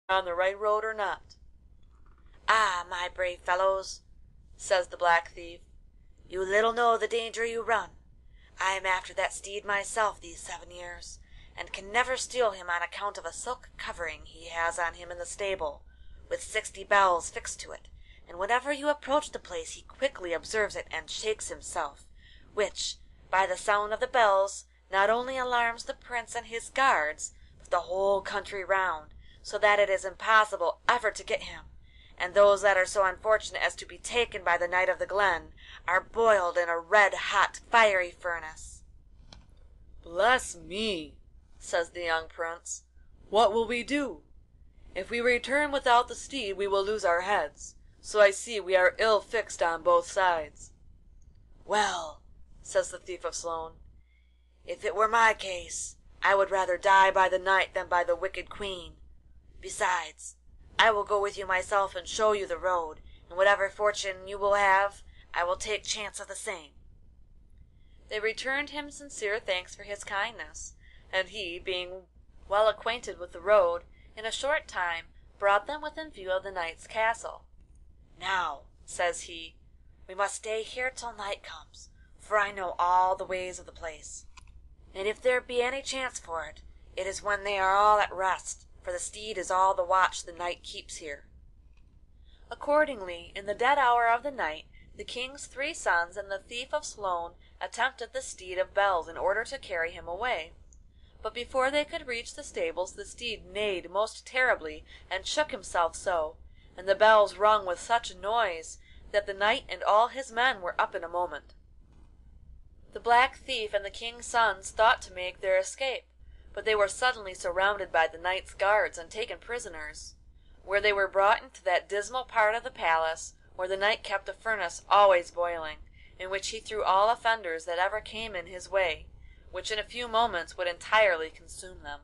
on the right road or not." "Ah, my brave fellows," says the Black Thief, "you little know the danger you run. I am after that steed myself these 7 years, and can never steal him on account of a silk covering he has on him in the stable, with 60 bells fixed to it, and whenever you approach the place he quickly observes it and shakes himself, which, by the sound of the bells, not only alarms the prince and his guards, but the whole country round, so that it is impossible ever to get him, and those that are so unfortunate as to be taken by the Knight of the Glen are boiled in a red-hot fiery furnace." "Bless me," says the young prince, "what will we do? If we return without the steed we will lose our heads, so I see we are ill fixed on both sides." "Well," says the Thief of Sloan, "if it were my case, I would rather die by the knight than by the wicked queen. Besides, I will go with you myself and show you the road, and whatever fortune you will have, I will take chance of the same." They returned him sincere thanks for his kindness, and he, being well acquainted with the road, in a short time brought them within view of the knight's castle. "Now," says he, "we must stay here till night comes, for I know all the ways of the place, and if there be any chance for it, it is when they are all at rest, for the steed is all the watch the knight keeps here." Accordingly, in the dead hour of the night, the king's 3 sons and the Thief of Sloan attempted the steed of bells in order to carry him away. But before they could reach the stables the steed neighed most terribly and shook himself so, and the bells rung with such noise, that the knight and all his men were up in a moment. The Black Thief and the king's sons thought to make their escape, but they were suddenly surrounded by the knight's guards and taken prisoners, where they were brought into that dismal part of the palace where the knight kept a furnace always boiling, in which he threw all offenders that ever came in his way, which in a few moments would entirely consume them.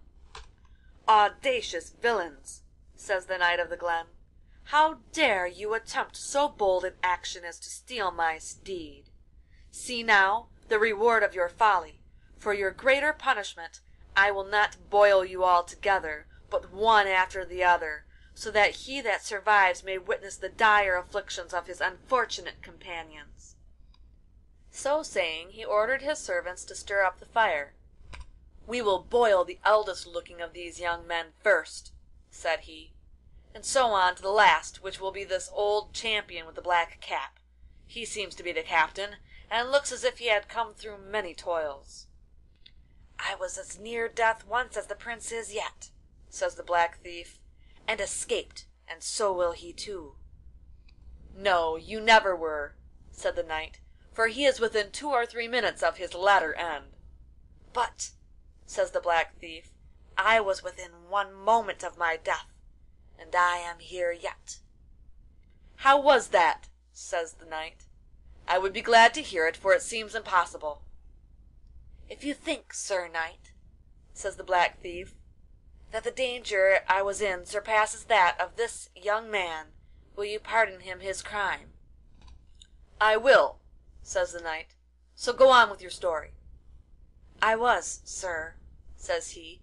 "Audacious villains," says the Knight of the Glen, "how dare you attempt so bold an action as to steal my steed? See now the reward of your folly. For your greater punishment I will not boil you all together, but one after the other, so that he that survives may witness the dire afflictions of his unfortunate companions." So saying, he ordered his servants to stir up the fire. "We will boil the eldest looking of these young men first," said he, "and so on to the last, which will be this old champion with the black cap. He seems to be the captain, and looks as if he had come through many toils." "I was as near death once as the prince is yet," says the Black Thief, "and escaped, and so will he too." "No, you never were," said the knight, "for he is within 2 or 3 minutes of his latter end." "But," says the Black Thief, "I was within 1 moment of my death, and I am here yet." "How was that?" says the knight. "I would be glad to hear it, for it seems impossible." "If you think, Sir Knight," says the Black Thief, "that the danger I was in surpasses that of this young man, will you pardon him his crime?" "I will," says the knight, "so go on with your story." "I was, sir," says he,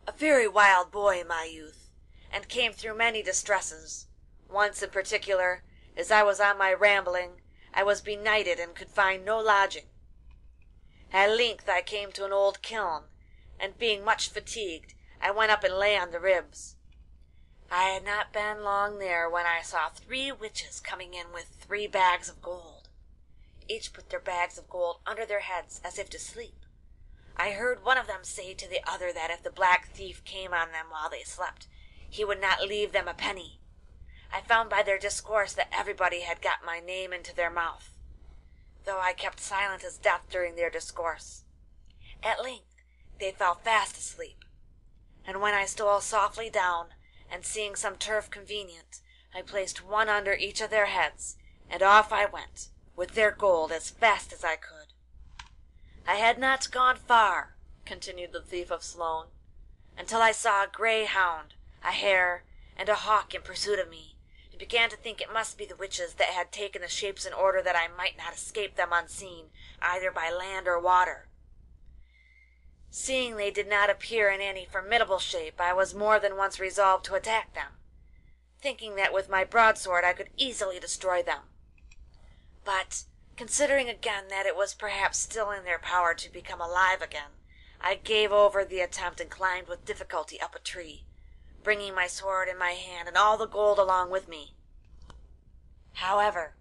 "a very wild boy in my youth, and came through many distresses. Once in particular, as I was on my rambling, I was benighted and could find no lodging. At length I came to an old kiln, and being much fatigued, I went up and lay on the ribs. I had not been long there when I saw 3 witches coming in with 3 bags of gold. Each put their bags of gold under their heads as if to sleep. I heard one of them say to the other that if the Black Thief came on them while they slept, he would not leave them a penny. I found by their discourse that everybody had got my name into their mouth, though I kept silent as death during their discourse. At length they fell fast asleep, and when I stole softly down, and seeing some turf convenient, I placed one under each of their heads, and off I went, with their gold, as fast as I could. I had not gone far," continued the Thief of Sloan, "until I saw a greyhound, a hare, and a hawk in pursuit of me, and began to think it must be the witches that had taken the shapes in order that I might not escape them unseen, either by land or water. Seeing they did not appear in any formidable shape, I was more than once resolved to attack them, thinking that with my broadsword I could easily destroy them. But, considering again that it was perhaps still in their power to become alive again, I gave over the attempt and climbed with difficulty up a tree, bringing my sword in my hand and all the gold along with me. However,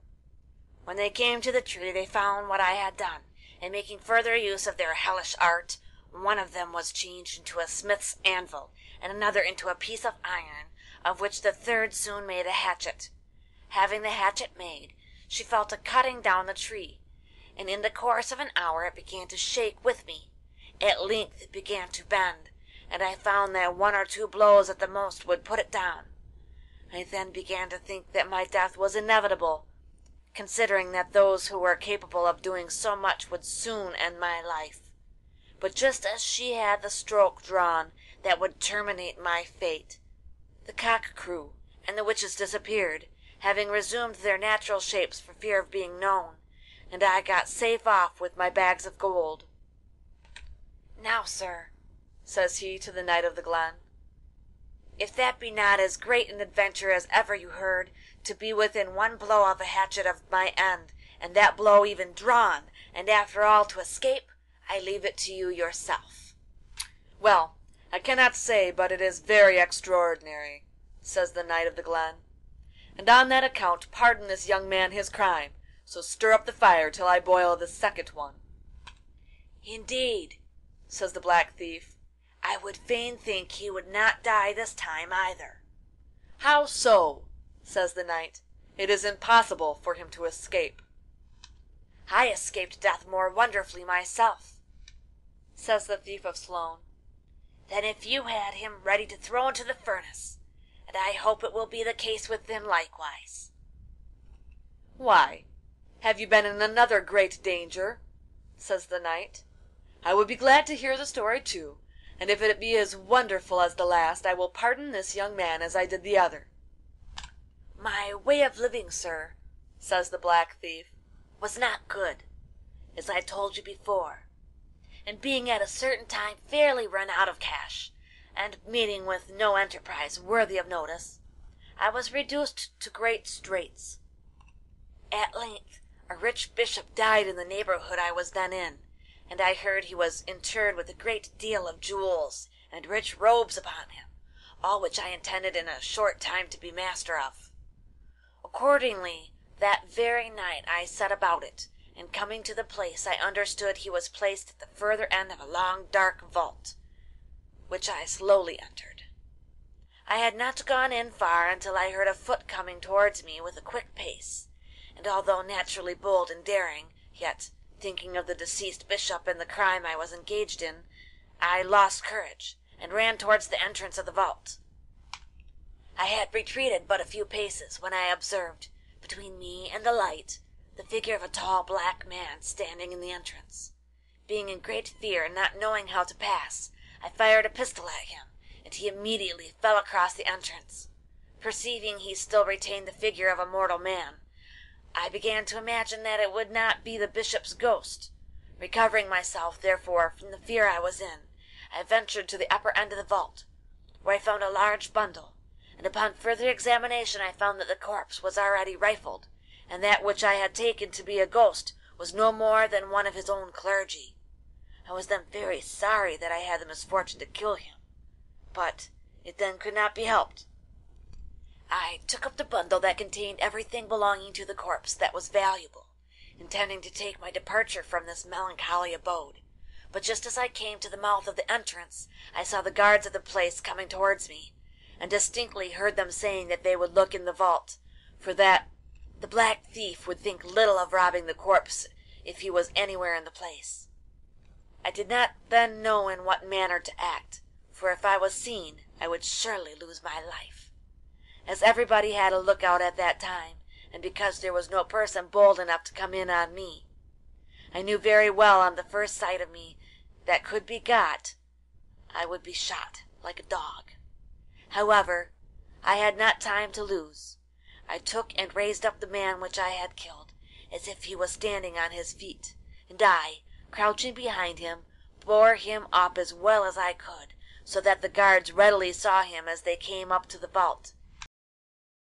when they came to the tree they found what I had done, and making further use of their hellish art, one of them was changed into a smith's anvil, and another into a piece of iron, of which the third soon made a hatchet. Having the hatchet made, she fell to cutting down the tree, and in the course of an hour it began to shake with me. At length it began to bend, and I found that 1 or 2 blows at the most would put it down. I then began to think that my death was inevitable, considering that those who were capable of doing so much would soon end my life. But just as she had the stroke drawn that would terminate my fate, the cock crew, and the witches disappeared, having resumed their natural shapes for fear of being known, and I got safe off with my bags of gold. Now, sir, says he to the knight of the Glen, if that be not as great an adventure as ever you heard, to be within 1 blow of a hatchet of my end, and that blow even drawn, and after all to escape, I leave it to you yourself. Well, I cannot say but it is very extraordinary, says the knight of the Glen, and on that account pardon this young man his crime, so stir up the fire till I boil the second one. Indeed, says the black thief, I would fain think he would not die this time either. How so? Says the knight. It is impossible for him to escape. I escaped death more wonderfully myself, says the thief of Sloan, than if you had him ready to throw into the furnace, and I hope it will be the case with him likewise. Why, have you been in another great danger? Says the knight. I would be glad to hear the story too, and if it be as wonderful as the last, I will pardon this young man as I did the other. My way of living, sir, says the black thief, was not good, as I told you before, and being at a certain time fairly run out of cash, and meeting with no enterprise worthy of notice, I was reduced to great straits. At length a rich bishop died in the neighborhood I was then in, and I heard he was interred with a great deal of jewels and rich robes upon him, all which I intended in a short time to be master of. Accordingly, that very night I set about it, and coming to the place I understood he was placed at the further end of a long dark vault, which I slowly entered. I had not gone in far until I heard a foot coming towards me with a quick pace, and although naturally bold and daring, yet, thinking of the deceased bishop and the crime I was engaged in, I lost courage, and ran towards the entrance of the vault. I had retreated but a few paces when I observed, between me and the light, the figure of a tall black man standing in the entrance. Being in great fear and not knowing how to pass, I fired a pistol at him, and he immediately fell across the entrance. Perceiving he still retained the figure of a mortal man, I began to imagine that it would not be the bishop's ghost. Recovering myself, therefore, from the fear I was in, I ventured to the upper end of the vault, where I found a large bundle, and upon further examination I found that the corpse was already rifled, and that which I had taken to be a ghost was no more than one of his own clergy. I was then very sorry that I had the misfortune to kill him, but it then could not be helped. I took up the bundle that contained everything belonging to the corpse that was valuable, intending to take my departure from this melancholy abode. But just as I came to the mouth of the entrance, I saw the guards of the place coming towards me, and distinctly heard them saying that they would look in the vault, for that the black thief would think little of robbing the corpse if he was anywhere in the place. I did not then know in what manner to act, for if I was seen, I would surely lose my life. As everybody had a lookout at that time, and because there was no person bold enough to come in on me, I knew very well on the first sight of me that could be got, I would be shot like a dog. However, I had not time to lose. I took and raised up the man which I had killed, as if he was standing on his feet, and I, crouching behind him, bore him up as well as I could, so that the guards readily saw him as they came up to the vault.